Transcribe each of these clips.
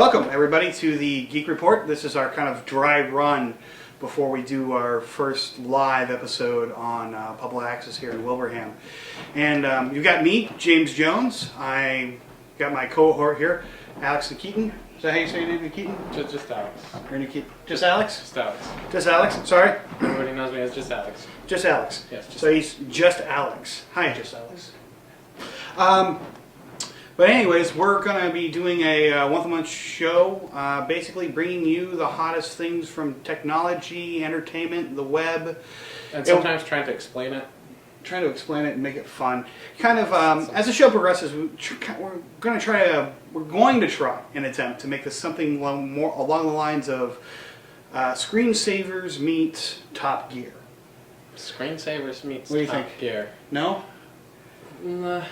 Welcome, everybody, to the Geek Report. This is our kind of dry run before we do our first live episode on public access here in Wilbraham. And you've got me, James Jones. I got my cohort here, Alex Nikitin. Is that how you say your name, Nikitin? Just Alex. Just Alex? Just Alex. Just Alex? Sorry? Everybody knows me as just Alex. Just Alex. Yes. Just so he's just Alex. Hi, just Alex. But anyways, we're going to be doing a once-a-month show, basically bringing you the hottest things from technology, entertainment, the web. And sometimes trying to explain it. Trying to explain it and make it fun. Kind of, as the show progresses, we're going to try an attempt to make this something more along the lines of screensavers meet Top Gear. Screensavers meets what do you Top think? Gear. No? Yeah,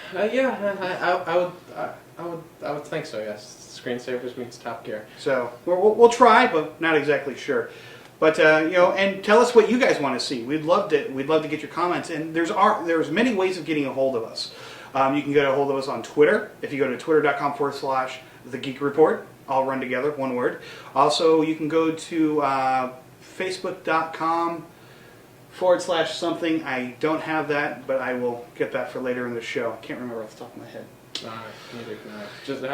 I would think so. Yes, Screensavers meets Top Gear. So we'll try, but not exactly sure. But and tell us what you guys want to see. We'd love to get your comments. And there's many ways of getting a hold of us. You can get a hold of us on Twitter. If you go to twitter.com/The Geek Report, all run together, one word. Also, you can go to facebook.com/something. I don't have that, but I will get that for later in the show. I can't remember off the top of my head. How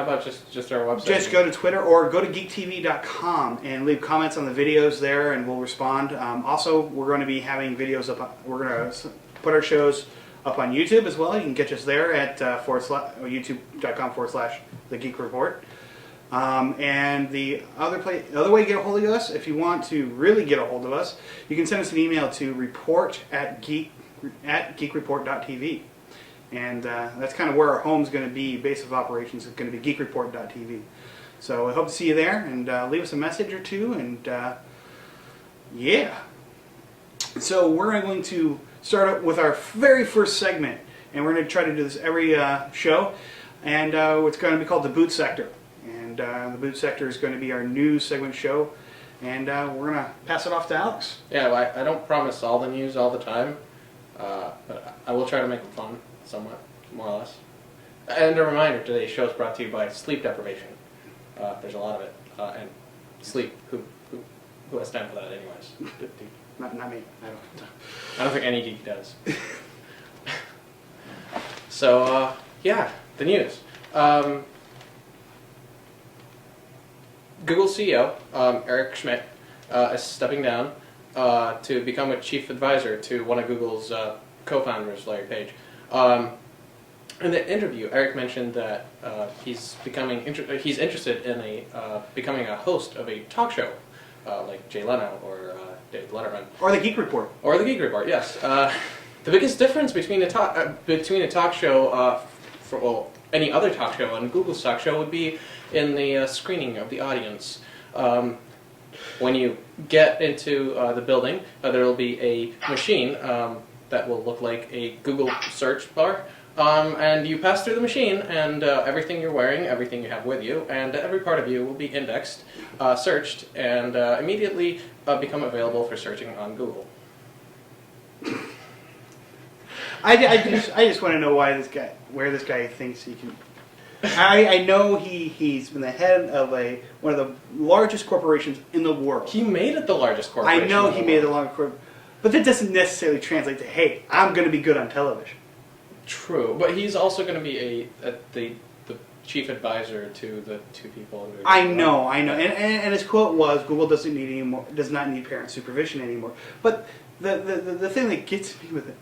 about just our website? Just go to Twitter or go to geektv.com and leave comments on the videos there, and we'll respond. Also, we're going to be having videos up. We're going to put our shows up on YouTube as well. You can catch us there at youtube.com/The Geek Report. And the other way to get a hold of us, if you want to really get a hold of us, you can send us an email to report@geekreport.tv. And that's kind of where our home's going to be. Base of operations is going to be geekreport.tv. So I hope to see you there, and leave us a message or two, and yeah. So we're going to start up with our very first segment, and we're going to try to do this every show, and it's going to be called The Boot Sector. And The Boot Sector is going to be our new segment show, and we're going to pass it off to Alex. Yeah, well, I don't promise all the news all the time, but I will try to make it fun. Somewhat, more or less. And a reminder, today's show is brought to you by sleep deprivation. There's a lot of it. And sleep, who has time for that anyways? Not me. I don't think any geek does. So, yeah, the news. Google CEO, Eric Schmidt, is stepping down to become a chief advisor to one of Google's co-founders, Larry Page. In the interview, Eric mentioned that he's interested in becoming a host of a talk show, like Jay Lenno or David Letterman, or the Geek Report. Or the Geek Report, yes. The biggest difference between a talk show, any other talk show and Google's talk show would be in the screening of the audience. When you get into the building, there will be a machine that will look like a Google search bar, and you pass through the machine, and everything you're wearing, everything you have with you, and every part of you will be indexed, searched, and immediately become available for searching on Google. I just want to know where this guy thinks he can. I know he's been the head of one of the largest corporations in the world. He made it the largest corporation. I know he made it the largest corporation. But that doesn't necessarily translate to, hey, I'm going to be good on television. True, but he's also going to be the chief advisor to the two people. I know. And his quote was, Google does not need parent supervision anymore. But the thing that gets me with it,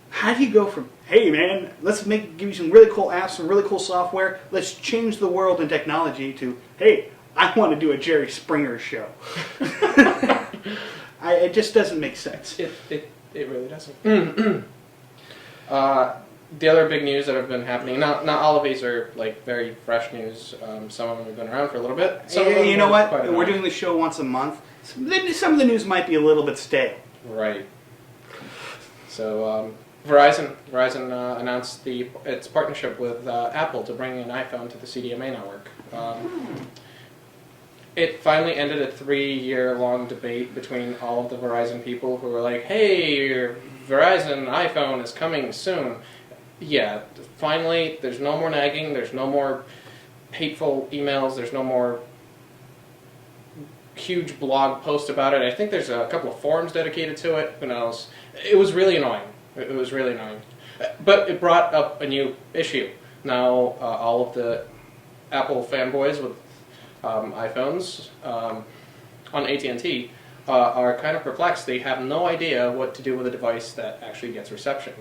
how do you go from, hey man, let's give you some really cool apps, some really cool software, let's change the world in technology, to, hey, I want to do a Jerry Springer show. It just doesn't make sense. It really doesn't. The other big news that have been happening, not all of these are like very fresh news. Some of them have been around for a little bit. You know what? We're doing the show once a month. Some of the news might be a little bit stale. Right. So Verizon announced its partnership with Apple to bring an iPhone to the CDMA network. It finally ended a 3-year-long debate between all of the Verizon people who were like, hey, your Verizon iPhone is coming soon. Yeah, finally, there's no more nagging, there's no more hateful emails. There's no more huge blog post about it. I think there's a couple of forums dedicated to it. Who knows? It was really annoying. It was really annoying. But it brought up a new issue. Now all of the Apple fanboys with iPhones on AT&T are kind of perplexed. They have no idea what to do with a device that actually gets reception.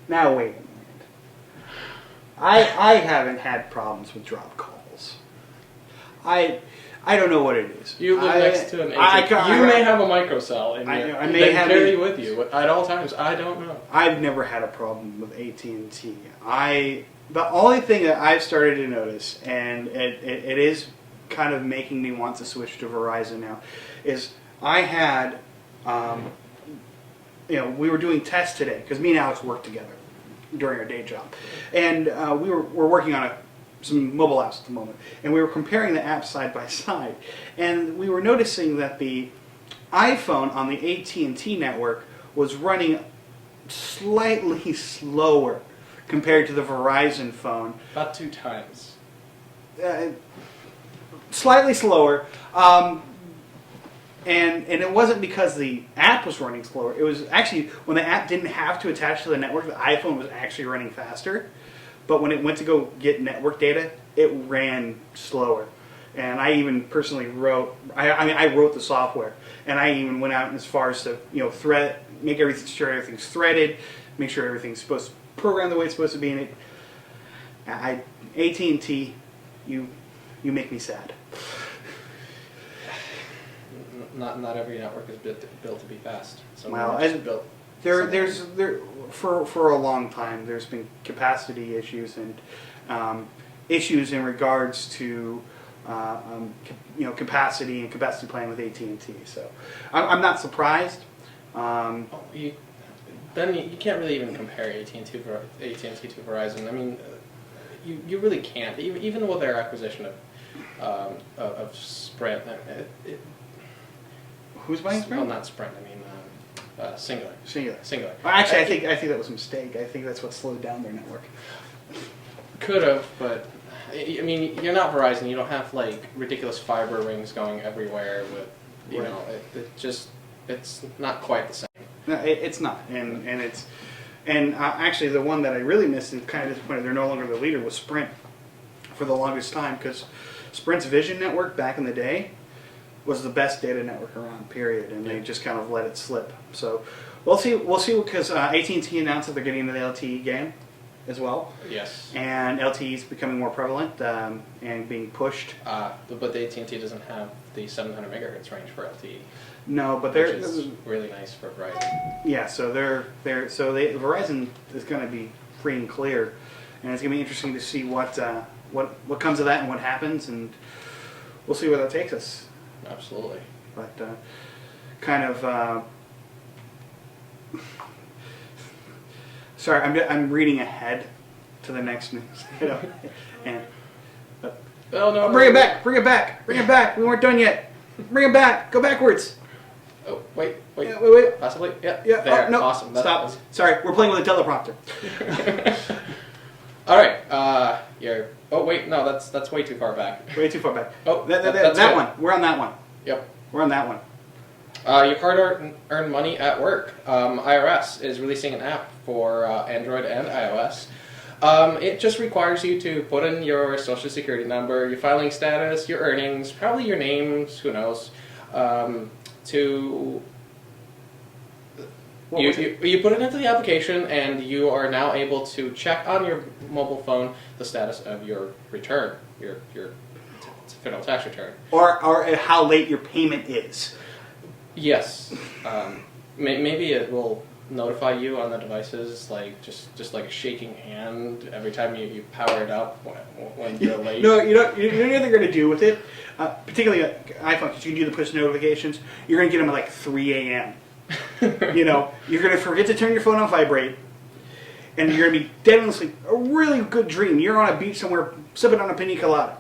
Now wait a minute. I haven't had problems with drop calls. I don't know what it is. You live next to an AT&T. You may have a microcell, and they carry with you at all times. I don't know. I've never had a problem with AT&T. The only thing that I've started to notice, and it is kind of making me want to switch to Verizon now, is I had, we were doing tests today because me and Alex worked together during our day job, and we're working on some mobile apps at the moment, and we were comparing the apps side by side, and we were noticing that the iPhone on the AT&T network was running slightly slower compared to the Verizon phone. About 2 times. Slightly slower, and it wasn't because the app was running slower. It was actually when the app didn't have to attach to the network, the iPhone was actually running faster. But when it went to go get network data, it ran slower. And I even personally wrote, I wrote the software, and I even went out as far as to make sure everything's threaded, make sure everything's supposed to program the way it's supposed to be in it. AT&T, you make me sad. Not every network is built to be fast. So built. For a long time there's been capacity issues and issues in regards to capacity and capacity planning with AT&T. So I'm not surprised. You can't really even compare AT&T to Verizon. I mean, you really can't. Even with their acquisition of Sprint. Who's buying Sprint? Well, not Sprint. I mean, Singular. Singular. Well, actually, I think that was a mistake. I think that's what slowed down their network. Could have, but I mean, you're not Verizon. You don't have like ridiculous fiber rings going everywhere. With it's not quite the same. No, it's not, and actually the one that I really missed and kind of disappointed they're no longer the leader was Sprint for the longest time, because Sprint's Vision network back in the day was the best data network around, period, and they just kind of let it slip. So we'll see because AT&T announced that they're getting into the LTE game as well. Yes. And LTE is becoming more prevalent and being pushed. But the AT&T doesn't have the 700 megahertz range for LTE. No, but which is really nice for Verizon. Yeah, so Verizon is going to be free and clear, and it's going to be interesting to see what comes of that and what happens, and we'll see where that takes us. Absolutely. But sorry, I'm reading ahead to the next news, and no, bring it back. We weren't done yet. Bring it back. Go backwards. Oh, wait. Yeah, wait. Possibly? Yeah. There. Oh, no. Awesome. Stop. Sorry, we're playing with a teleprompter. All right. Oh wait, no, that's way too far back. Way too far back. Oh, that one. We're on that one. Yep. We're on that one. Your hard-earned money at work. IRS is releasing an app for Android and iOS. It just requires you to put in your social security number, your filing status, your earnings, probably your names, who knows. You put it into the application, and you are now able to check on your mobile phone the status of your return, your federal tax return, or how late your payment is. Yes, maybe it will notify you on the devices, like just like a shaking hand every time you power it up when you're late. No, you know what they're going to do with it, particularly iPhone, because you can do the push notifications. You're going to get them at like 3 a.m. You're going to forget to turn your phone on vibrate, and you're going to be dead asleep. A really good dream. You're on a beach somewhere, sipping on a pina colada,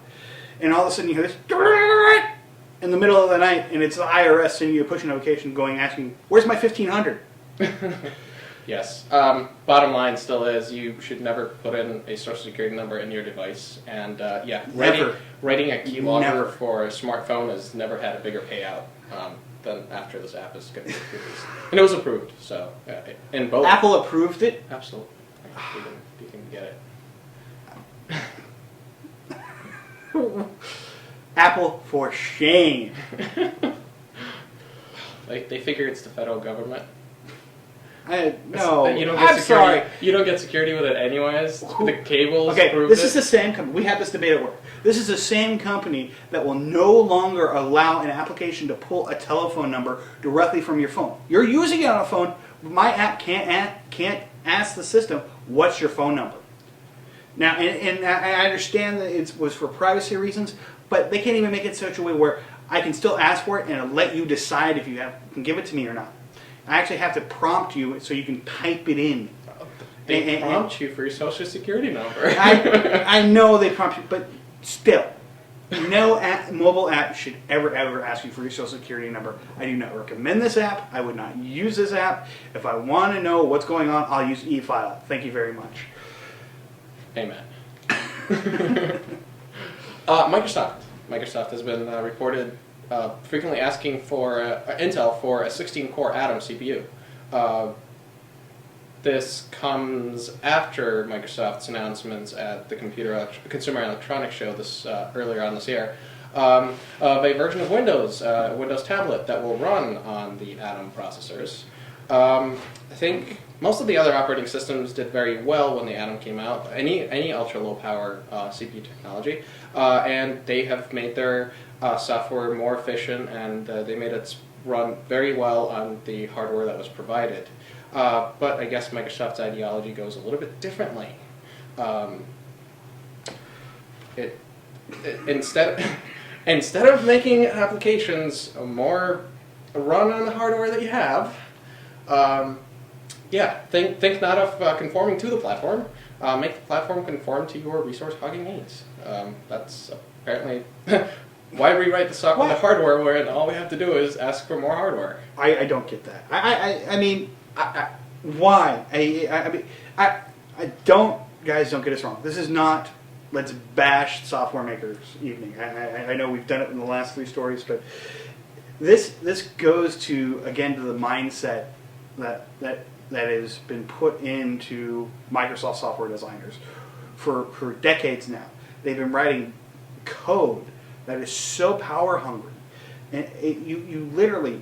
and all of a sudden you hear this in the middle of the night, and it's the IRS sending you a push notification asking, "Where's my $1,500?" Yes. Bottom line still is you should never put in a social security number in your device. And writing a keylogger for a smartphone has never had a bigger payout than after this app is going to be released. And it was approved, so in both. Apple approved it? Absolutely. You can get it. Apple, for shame. They figure it's the federal government. No, You don't get I'm sorry. You don't get security with it anyways. The cables. Okay, approved this it. is the same company. We had this debate at work. This is the same company that will no longer allow an application to pull a telephone number directly from your phone. You're using it on a phone, but my app can't ask the system, what's your phone number? Now, and I understand that it was for privacy reasons, but they can't even make it such a way where I can still ask for it and it'll let you decide if you can give it to me or not. I actually have to prompt you so you can type it in. They prompt you for your social security number. I know they prompt you, but still, no mobile app should ever ask you for your social security number. I do not recommend this app. I would not use this app. If I want to know what's going on, I'll use e-file. Thank you very much. Amen. Microsoft has been reported frequently asking for Intel for a 16-core Atom CPU. This comes after Microsoft's announcements at the Consumer Electronics Show earlier on this year of a version of Windows, Windows tablet that will run on the Atom processors. I think most of the other operating systems did very well when the Atom came out, any ultra-low power CPU technology, and they have made their software more efficient, and they made it run very well on the hardware that was provided. But I guess Microsoft's ideology goes a little bit differently. Instead of making applications more run on the hardware that you have, think not of conforming to the platform. Make the platform conform to your resource hogging needs. That's apparently why rewrite the software, the hardware, when all we have to do is ask for more hardware. I don't get that. I mean, why? I don't. Guys, don't get us wrong. This is not let's bash software makers evening. I know we've done it in the last 3 stories, but this goes to again to the mindset that has been put into Microsoft software designers for decades now. They've been writing code that is so power hungry, and you literally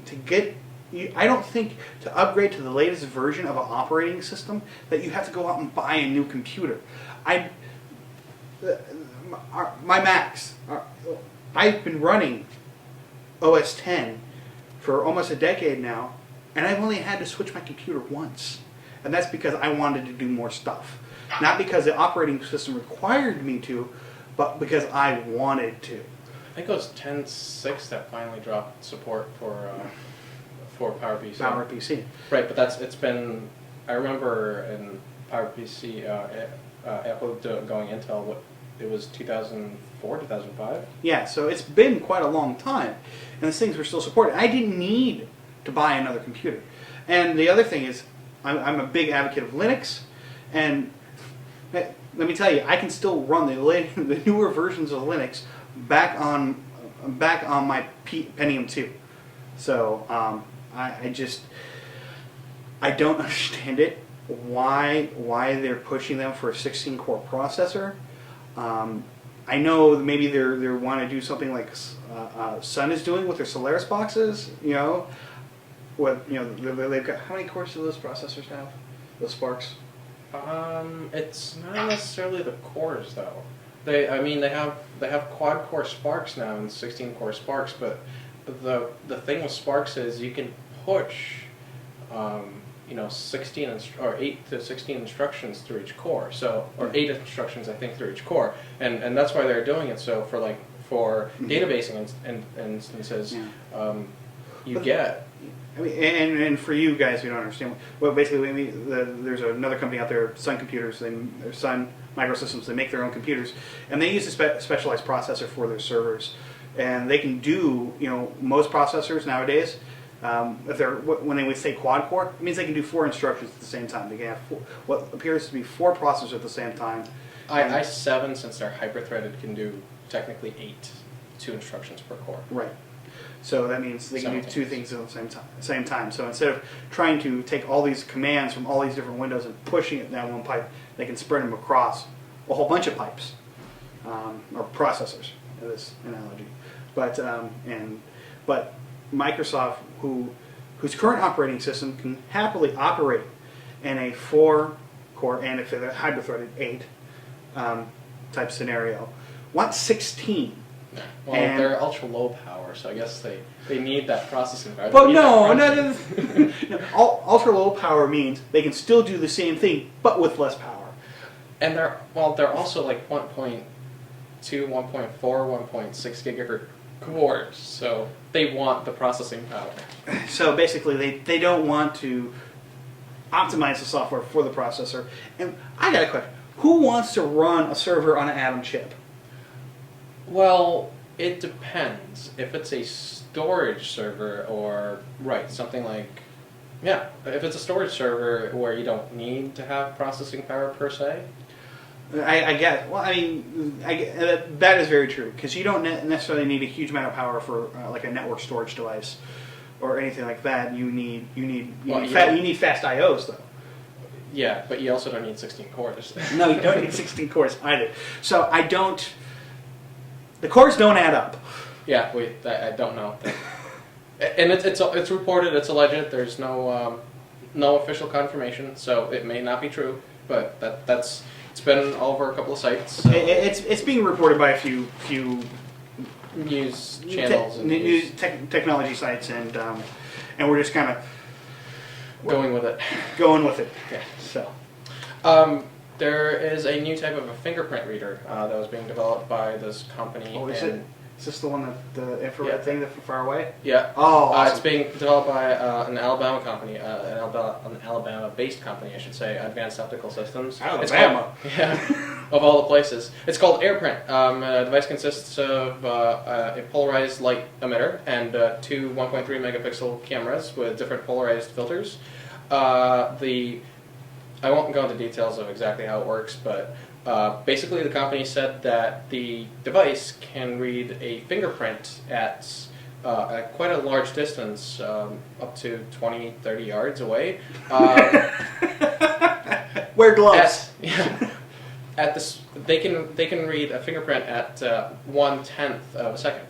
I don't think to upgrade to the latest version of an operating system that you have to go out and buy a new computer. My Macs, I've been running OS 10 for almost a decade now, and I've only had to switch my computer once. And that's because I wanted to do more stuff. Not because the operating system required me to, but because I wanted to. I think it was 10.6 that finally dropped support for PowerPC. PowerPC. Right, but it's been, I remember in PowerPC, Apple going Intel, it was 2004, 2005? Yeah, so it's been quite a long time, and these things were still supported. I didn't need to buy another computer. And the other thing is, I'm a big advocate of Linux, and let me tell you, I can still run the newer versions of Linux back on my Pentium 2. So I don't understand it. Why they're pushing them for a 16-core processor? I know maybe they want to do something like Sun is doing with their Solaris boxes. You know, they've got how many cores do those processors have? Those Sparks. It's not necessarily the cores though. They have quad core Sparks now and 16-core Sparks, but the thing with Sparks is you can push 16 or 8 to 16 instructions through each core. So, or 8 instructions I think through each core, and that's why they're doing it. So for databasing instances, you get. I mean, and for you guys who don't understand, well, basically, there's another company out there, Sun Computers, Sun Microsystems. They make their own computers, and they use a specialized processor for their servers, and they can do, most processors nowadays, When they would say quad core, it means they can do 4 instructions at the same time. They can have what appears to be 4 processors at the same time. i7, since they're hyper-threaded, can do technically 2 instructions per core. Right. So that means they can do 2 things at the same time. So instead of trying to take all these commands from all these different windows and pushing it down one pipe, they can spread them across a whole bunch of pipes, or processors, in this analogy. But Microsoft, whose current operating system can happily operate in a 4-core and if they're hyper-threaded 8 type scenario, wants 16. Well, they're ultra low power, so I guess they need that processing power. But no. Ultra low power means they can still do the same thing, but with less power. And they're also like 1.2, 1.4, 1.6 gigahertz cores, so they want the processing power. So basically, they don't want to optimize the software for the processor. And I got a question: who wants to run a server on an Atom chip? Well, it depends. If it's a storage server or, something like, if it's a storage server where you don't need to have processing power per se. I guess. Well, I mean, that is very true, because you don't necessarily need a huge amount of power for like a network storage device or anything like that. You need fast IOs though. Yeah, but you also don't need 16 cores. No, you don't need 16 cores either. So the cores don't add up. Yeah, I don't know. And it's reported, it's alleged. There's no official confirmation, so it may not be true. But it's been all over a couple of sites. So. It's being reported by a few news channels and news technology sites, and we're just kind of going with it. Yeah. So. There is a new type of a fingerprint reader that was being developed by this company. Oh, is it? Is this the one the infrared thing that's from far away? Yeah. Oh, awesome. It's being developed by an Alabama company, an Alabama-based company, I should say, Advanced Optical Systems. Alabama. Of all the places. It's called AirPrint. The device consists of a polarized light emitter and 2 1.3 megapixel cameras with different polarized filters. I won't go into details of exactly how it works, but basically the company said that the device can read a fingerprint at quite a large distance, up to 20, 30 yards away. Wear gloves. They can read a fingerprint at 1/10 of a second.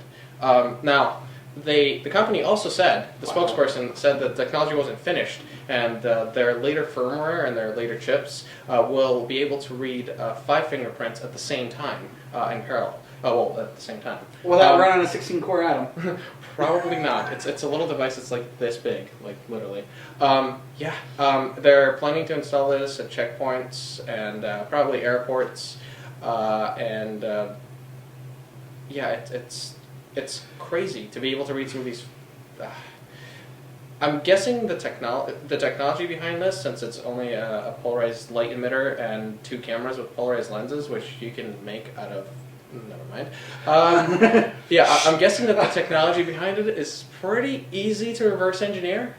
Now, the company also said, the spokesperson said that the technology wasn't finished, and their later firmware and their later chips will be able to read 5 fingerprints at the same time in parallel. At the same time. Will that run on a 16-core Atom? Probably not. It's a little device that's like this big, like literally. They're planning to install this at checkpoints and probably airports, it's crazy to be able to read through these. I'm guessing the technology behind this, since it's only a polarized light emitter and 2 cameras with polarized lenses, which you can make out of. Never mind. I'm guessing that the technology behind it is pretty easy to reverse engineer,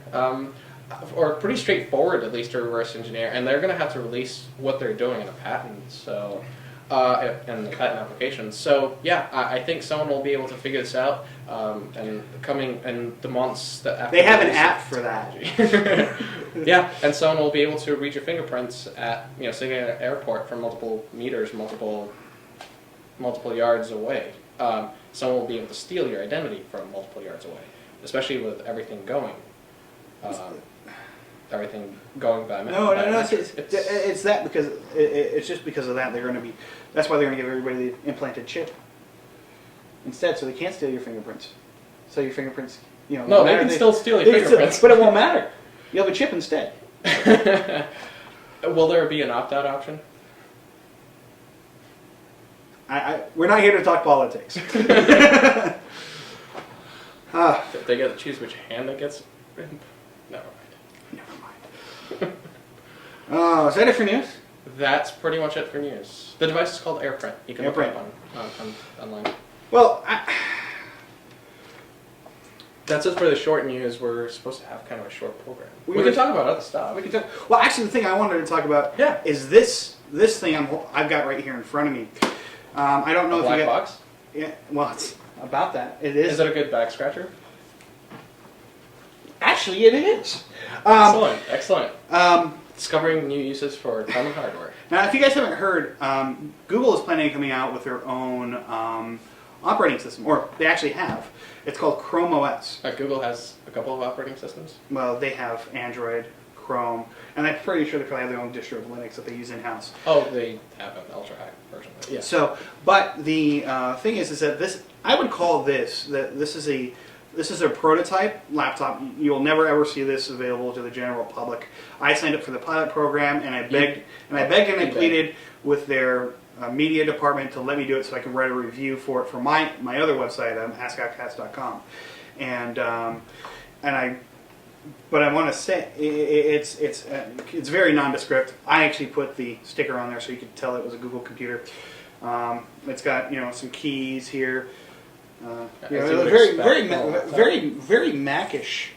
or pretty straightforward at least to reverse engineer, and they're going to have to release what they're doing in a patent. So. And the patent applications. So I think someone will be able to figure this out, and coming in the months that after. They have an app for that. Yeah, and someone will be able to read your fingerprints at say at an airport from multiple meters, multiple yards away. Someone will be able to steal your identity from multiple yards away, especially with everything going. Everything going by No. It's that because it's just because of that they're going to be. That's why they're going to give everybody the implanted chip instead, so they can't steal your fingerprints. So your fingerprints, No, they can still steal your fingerprints, but it won't matter. You'll have a chip instead. Will there be an opt-out option? We're not here to talk politics. They get to choose which hand that gets. Never mind. Is that it for news? That's pretty much it for news. The device is called AirPrint. You can look it up online. Well, That's just for the short news. We're supposed to have kind of a short program. We were- can talk about other stuff. We can talk. Well, actually, the thing I wanted to talk about Yeah. is this thing I've got right here in front of me. I don't know A if black you got. box? Yeah. Well, it's about that. It is. Is it a good back scratcher? Actually, it is. Excellent. Excellent. Um, Discovering new uses for common hardware. Now, if you guys haven't heard, Google is planning on coming out with their own operating system, or they actually have. It's called Chrome OS. Google has a couple of operating systems. Well, they have Android, Chrome, and I'm pretty sure they probably have their own distro of Linux that they use in-house. Oh, they have an ultra-high version of it. Yeah. So, but the thing is that this, I would call this, that this is a prototype laptop. You'll never ever see this available to the general public. I signed up for the pilot program, and I begged and pleaded with their media department to let me do it so I can write a review for it for my other website, AskOutcast.com. But I want to say it's very nondescript. I actually put the sticker on there so you could tell it was a Google computer. It's got some keys here. Very Mac-ish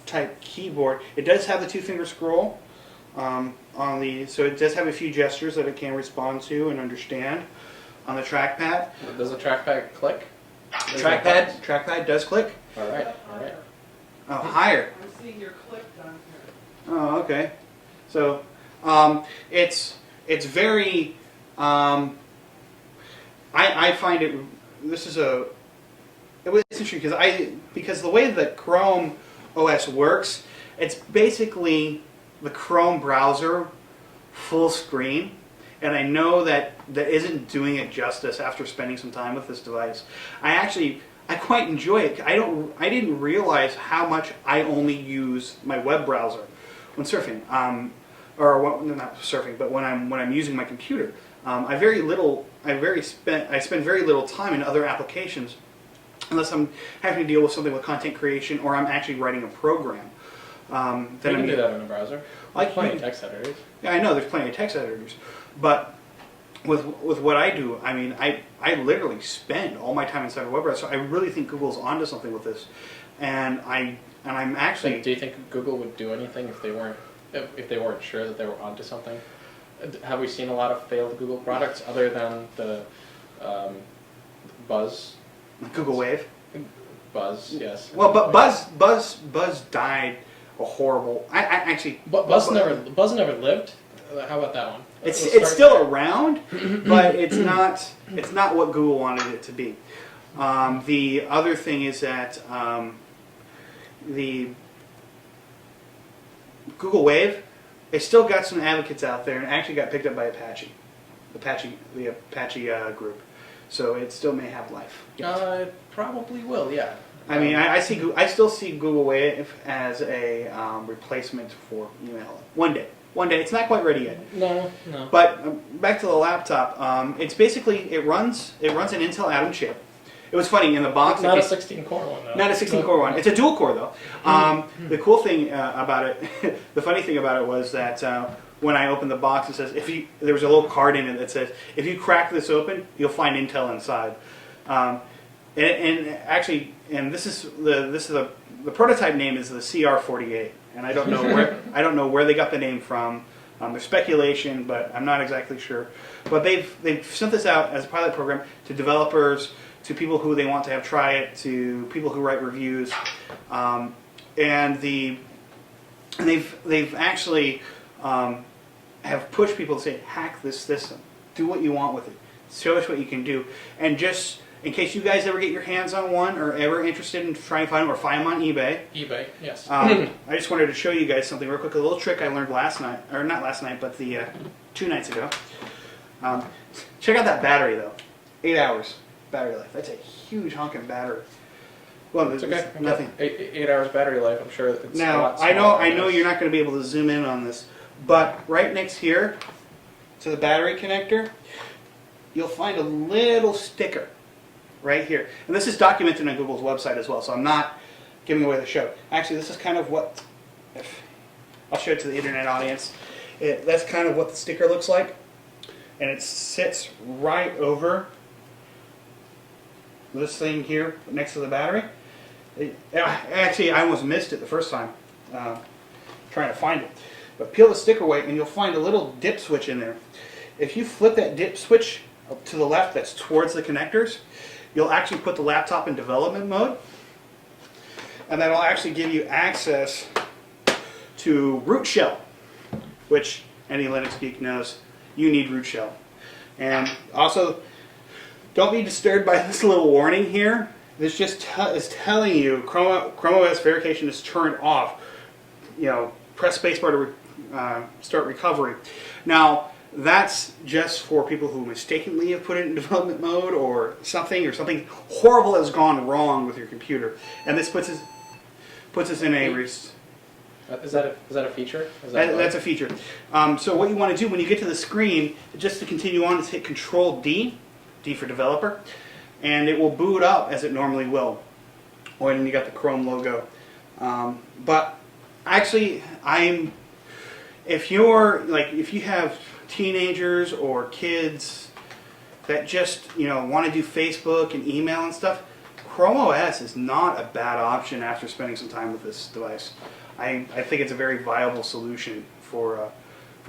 type keyboard. It does have the 2-finger scroll so it does have a few gestures that it can respond to and understand on the trackpad. Does the trackpad click? Trackpad does click. All right. All right. Oh, higher. I'm seeing your click down here. Oh, okay. So it's very. I find it. This is a. It was interesting because the way that Chrome OS works, it's basically the Chrome browser full screen, and I know that isn't doing it justice after spending some time with this device. I quite enjoy it. I didn't realize how much I only use my web browser when surfing, not surfing, but when I'm using my computer. I spend very little time in other applications unless I'm having to deal with something with content creation or I'm actually writing a program. You can do that in a browser. There's plenty of text editors. Yeah, I know there's plenty of text editors, but with what I do, I mean, I literally spend all my time inside a web browser. So I really think Google's onto something with this, and I'm actually. Do you think Google would do anything if they weren't sure that they were onto something? Have we seen a lot of failed Google products other than the Buzz? Google Wave. Buzz, yes. Well, but Buzz died a horrible. I actually. Buzz never lived. How about that one? It's still around, but it's not what Google wanted it to be. The other thing is that the Google Wave, they still got some advocates out there, and actually got picked up by the Apache group. So it still may have life. It probably will, yeah. I mean, I still see Google Wave as a replacement for email. One day, it's not quite ready yet. No. But back to the laptop. It's basically it runs an Intel Atom chip. It was funny in the box. Not a 16-core one, though. Not a 16-core one. It's a dual core though. The cool thing about it, the funny thing about it was that when I opened the box, it says there was a little card in it that says if you crack this open, you'll find Intel inside. And actually, this is the prototype name is the CR48, and I don't know where they got the name from. There's speculation, but I'm not exactly sure. But they've sent this out as a pilot program to developers, to people who they want to have try it, to people who write reviews, and they've actually have pushed people to say, hack this system, do what you want with it, show us what you can do, and just in case you guys ever get your hands on one or ever interested in trying to find them or find them on eBay. eBay, yes. I just wanted to show you guys something real quick, a little trick I learned last night, or not last night, but the 2 nights ago. Check out that battery though, 8 hours battery life. That's a huge honking battery. Well, It's okay. nothing. 8 hours battery life. I'm sure it's a Now lot I smaller know than you're not going to be able to zoom in on this, but right next here to the battery connector, you'll find a little sticker right here. And this is documented on Google's website as well, so I'm not giving away the show. Actually, this is kind of what, I'll show it to the internet audience. That's kind of what the sticker looks like. And it sits right over this thing here next to the battery. Actually, I almost missed it the first time trying to find it. But peel the sticker away and you'll find a little dip switch in there. If you flip that dip switch up to the left that's towards the connectors, you'll actually put the laptop in development mode. And that'll actually give you access to root shell, which any Linux geek knows you need root shell. And also, don't be disturbed by this little warning here. This just is telling you Chrome OS verification is turned off. You know, press spacebar to start recovery. Now, that's just for people who mistakenly have put it in development mode or something horrible has gone wrong with your computer. And this puts us in a... Is that a feature? That's a feature. So what you want to do when you get to the screen, just to continue on, is hit Control D, D for developer, and it will boot up as it normally will. Or then you got the Chrome logo. But actually, if you have teenagers or kids that just want to do Facebook and email and stuff, Chrome OS is not a bad option after spending some time with this device. I think it's a very viable solution for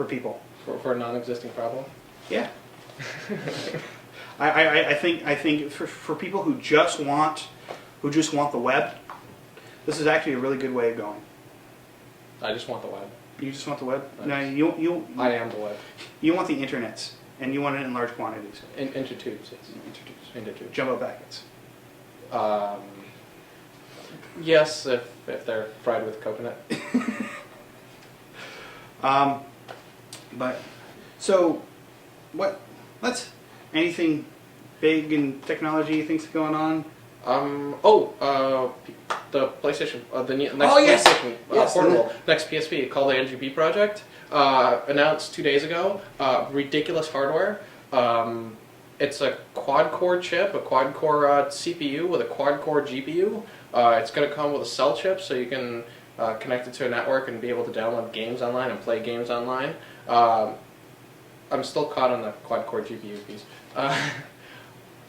people. For a non-existing problem? Yeah. I think for people who just want the web, this is actually a really good way of going. I just want the web. You just want the web? No, I am the web. You want the internets, and you want it in large quantities. Into tubes, yes. Into tubes. Jumbo packets. Yes, if they're fried with coconut. But so anything big in technology you think's going on? The PlayStation, the next yes! PlayStation Yes, portable, next PSP, called the NGP project, announced 2 days ago. Ridiculous hardware. It's a quad-core chip, a quad-core CPU with a quad-core GPU. It's going to come with a cell chip, so you can connect it to a network and be able to download games online and play games online. I'm still caught on the quad-core GPU piece.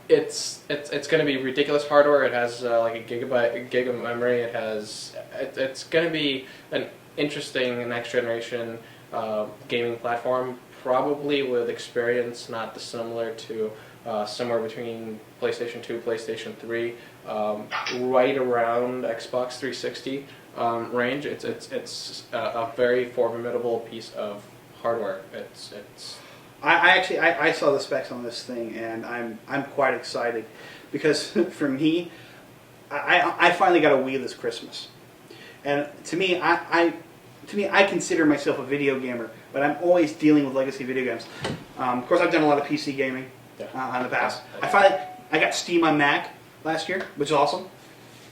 It's going to be ridiculous hardware. It has like a gig of memory. It's going to be an interesting next generation gaming platform, probably with experience not dissimilar to somewhere between PlayStation 2, PlayStation 3, right around Xbox 360 range. It's a very formidable piece of hardware. I saw the specs on this thing, and I'm quite excited because for me, I finally got a Wii this Christmas, and to me, I consider myself a video gamer, but I'm always dealing with legacy video games. Of course, I've done a lot of PC gaming in the past. I got Steam on Mac last year, which is awesome.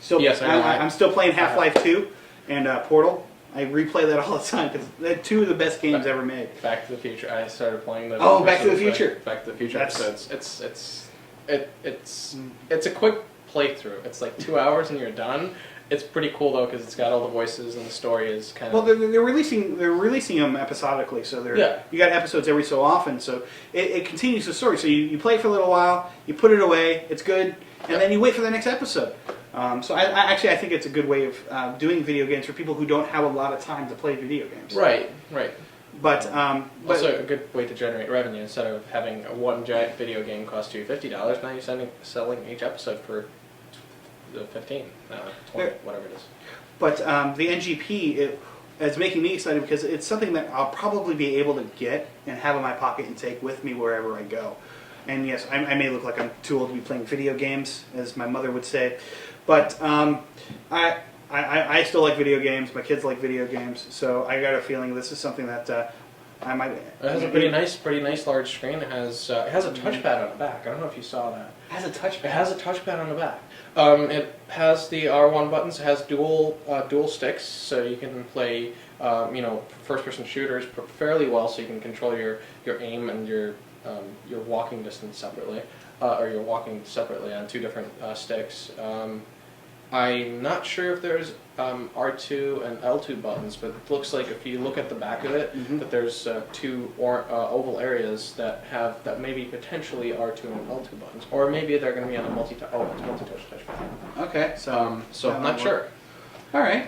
Yes, I'm still playing Half-Life 2 and Portal. I replay that all the time because they're two of the best games ever made. Back to the Future. I started playing the. Oh, Back to the Future. Back to the Future episodes. It's a quick playthrough. It's like 2 hours and you're done. It's pretty cool though because it's got all the voices and the story is kind of. Well, they're releasing them episodically, so you got episodes every so often, so it continues the story. So you play it for a little while, you put it away, it's good, and then you wait for the next episode. So I think it's a good way of doing video games for people who don't have a lot of time to play video games. Right. But also a good way to generate revenue instead of having one giant video game cost you $50. Now you're selling each episode for $15, $20, whatever it is. But the NGP it's making me excited because it's something that I'll probably be able to get and have in my pocket and take with me wherever I go. And yes, I may look like I'm too old to be playing video games, as my mother would say. But I still like video games. My kids like video games, so I got a feeling this is something that I might. It has a pretty nice large screen. It has a touchpad on the back. I don't know if you saw that. It has a touchpad. It has a touchpad on the back. It has the R1 buttons. It has dual sticks, so you can play first-person shooters fairly well. So you can control your aim and your walking distance separately, or you're walking separately on two different sticks. I'm not sure if there's R2 and L2 buttons, but it looks like if you look at the back of it, that there's two oval areas that maybe potentially R2 and L2 buttons, or maybe they're going to be on a multi-touch. Oh, it's multi-touch touchpad. Okay, So I'm not sure. All right.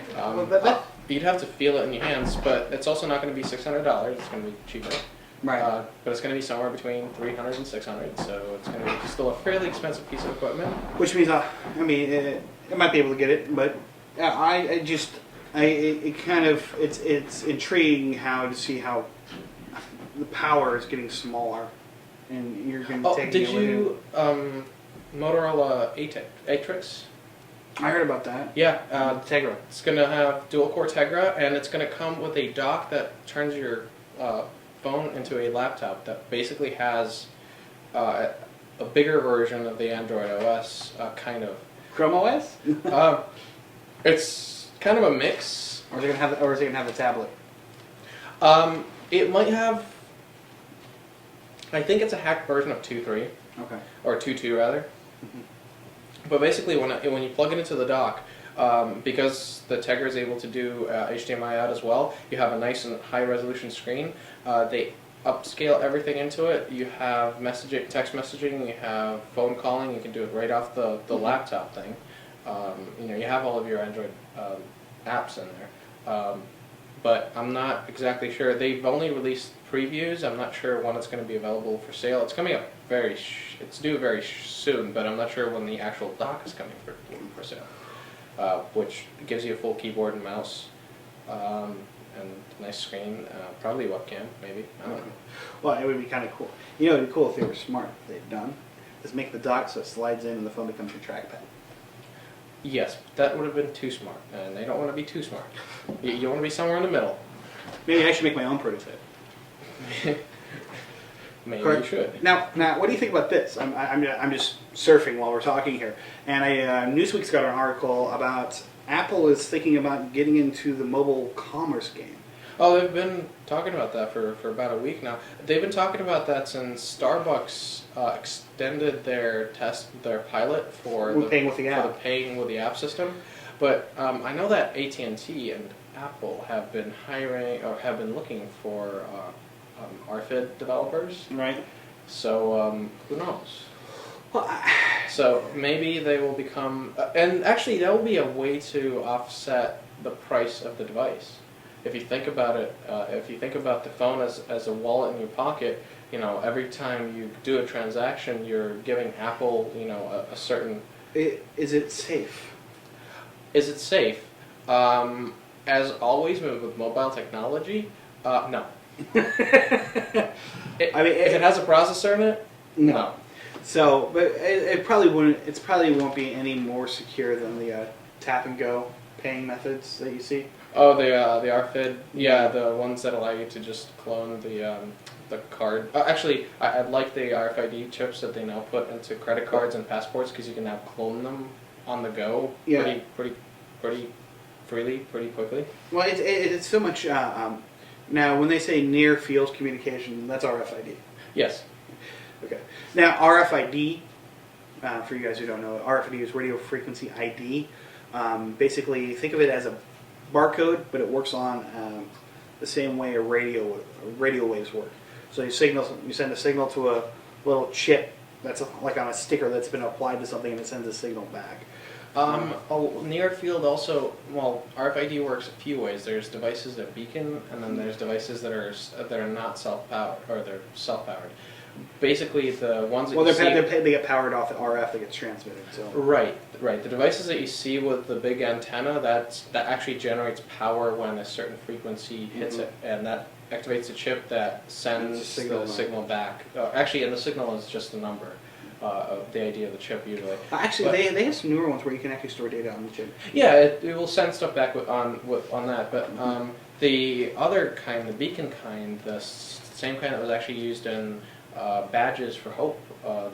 You'd have to feel it in your hands, but it's also not going to be $600. It's going to be cheaper. Right. But it's going to be somewhere between $300 and $600, so it's going to be still a fairly expensive piece of equipment. Which means, I might be able to get it, but it's intriguing to see how the power is getting smaller, and you're going to take. Did you Motorola Atrix? I heard about that. Yeah, Tegra. it's going to have dual-core Tegra, and it's going to come with a dock that turns your phone into a laptop that basically has a bigger version of the Android OS, kind of. Chrome OS? It's kind of a mix. Or is it gonna have the tablet? It might have. I think it's a hacked version of 2.3. Okay. Or 2.2 rather. But basically, when you plug it into the dock, because the Tegra is able to do HDMI out as well, you have a nice and high resolution screen. They upscale everything into it. You have messaging, text messaging, you have phone calling. You can do it right off the laptop thing. You have all of your Android apps in there. But I'm not exactly sure. They've only released previews. I'm not sure when it's going to be available for sale. It's coming up it's due very soon, but I'm not sure when the actual dock is coming for sale. Which gives you a full keyboard and mouse, and a nice screen, probably a webcam, maybe. I don't know. Well, it would be kind of cool. You know, it would be cool if they were smart. If they'd done is make the dock so it slides in and the phone becomes your trackpad. Yes, that would have been too smart, and they don't want to be too smart. You want to be somewhere in the middle. Maybe I should make my own prototype. Maybe Correct. you should. Now, what do you think about this? I'm just surfing while we're talking here, and Newsweek's got an article about Apple is thinking about getting into the mobile commerce game. Oh, they've been talking about that for about a week now. They've been talking about that since Starbucks extended their pilot for paying with the app. For the paying with the app system. But I know that AT&T and Apple have been hiring or have been looking for RFID developers. Right. So who knows? Well, So maybe they will become, and actually that will be a way to offset the price of the device. If you think about it, if you think about the phone as a wallet in your pocket, every time you do a transaction, you're giving Apple, a certain. Is it safe? Is it safe? As always with mobile technology, no. If it has a processor in it, no. So, but it probably wouldn't. It probably won't be any more secure than the tap and go paying methods that you see. Oh, the RFID, yeah, the ones that allow you to just clone the card. Actually, I like the RFID chips that they now put into credit cards and passports because you can now clone them on the go pretty freely, pretty quickly. Well, it's so much. Now, when they say near field communication, that's RFID. Yes. Okay. Now, RFID, for you guys who don't know, RFID is radio frequency ID. Basically, think of it as a barcode, but it works on the same way radio waves work. So you send a signal to a little chip that's like on a sticker that's been applied to something, and it sends a signal back. Near field also, RFID works a few ways. There's devices that beacon, and then there's devices that are not self-powered, or they're self-powered. Basically, the ones that they get powered off the RF that gets transmitted. So right. The devices that you see with the big antenna, that actually generates power when a certain frequency hits it, and that activates a chip that sends the signal back. Actually, and the signal is just the number. Of the idea of the chip usually. Actually, they have some newer ones where you can actually store data on the chip. Yeah, it will send stuff back on that. But the other kind, the beacon kind, the same kind that was actually used in Badges for Hope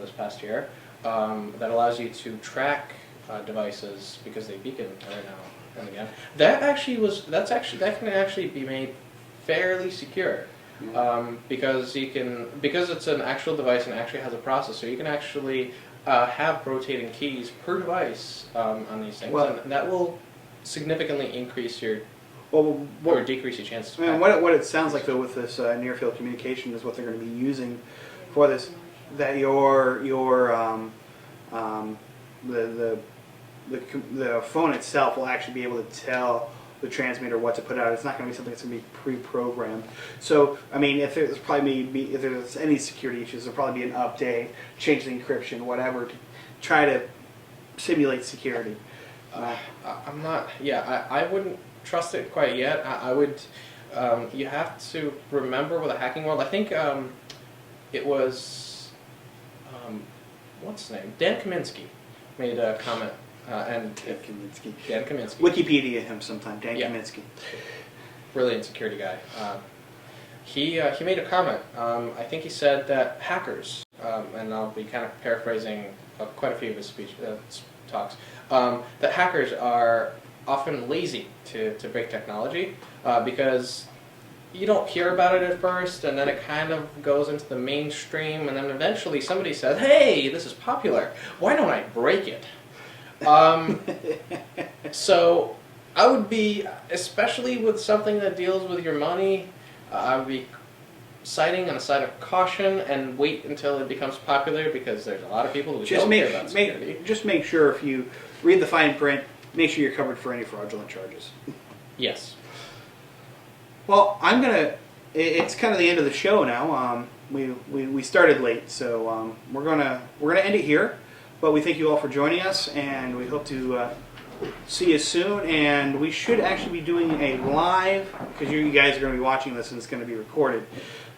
this past year, that allows you to track devices because they beacon every now and again. That can actually be made fairly secure. Because it's an actual device and actually has a processor, you can actually have rotating keys per device on these things, Well- and that will significantly increase your Well, or decrease your chances. I mean, what it sounds like though with this near field communication is what they're going to be using for this. That the phone itself will actually be able to tell the transmitter what to put out. It's not going to be something that's going to be pre-programmed. So, I mean, if there's if there's any security issues, there'll probably be an update, change the encryption, whatever, to try to simulate security. I'm not. Yeah, I wouldn't trust it quite yet. I would. You have to remember with a hacking world. I think it was what's his name? Dan Kaminsky made a comment. And Dan Kaminsky. Wikipedia him sometime. Dan Yeah. Kaminsky. Brilliant security guy. He made a comment. I think he said that hackers, and I'll be kind of paraphrasing quite a few of his talks, that hackers are often lazy to break technology because you don't hear about it at first, and then it kind of goes into the mainstream, and then eventually somebody says, "Hey, this is popular. Why don't I break it?" So I would be, especially with something that deals with your money, I would be citing on a side of caution and wait until it becomes popular, because there's a lot of people who don't care about security. Just make sure if you read the fine print, make sure you're covered for any fraudulent charges. Yes. Well, it's kind of the end of the show now. We started late, so we're gonna end it here. But we thank you all for joining us, and we hope to see you soon. And we should actually be doing a live, because you guys are going to be watching this and it's going to be recorded.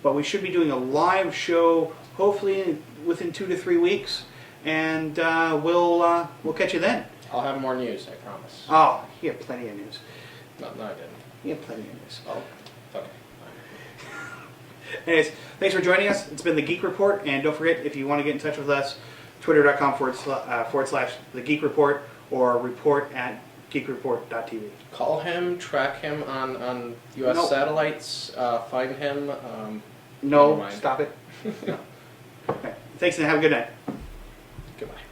But we should be doing a live show, hopefully within 2 to 3 weeks, and we'll catch you then. I'll have more news, I promise. Oh, you have plenty of news. No, I didn't. You have plenty of news. Oh, okay. Anyways, thanks for joining us. It's been the Geek Report, and don't forget, if you want to get in touch with us, twitter.com// The Geek Report, or report@geekreport.tv. Call him, track him on U.S. satellites, find him. Never No, mind. stop it. No. Okay. Thanks, and have a good night. Goodbye.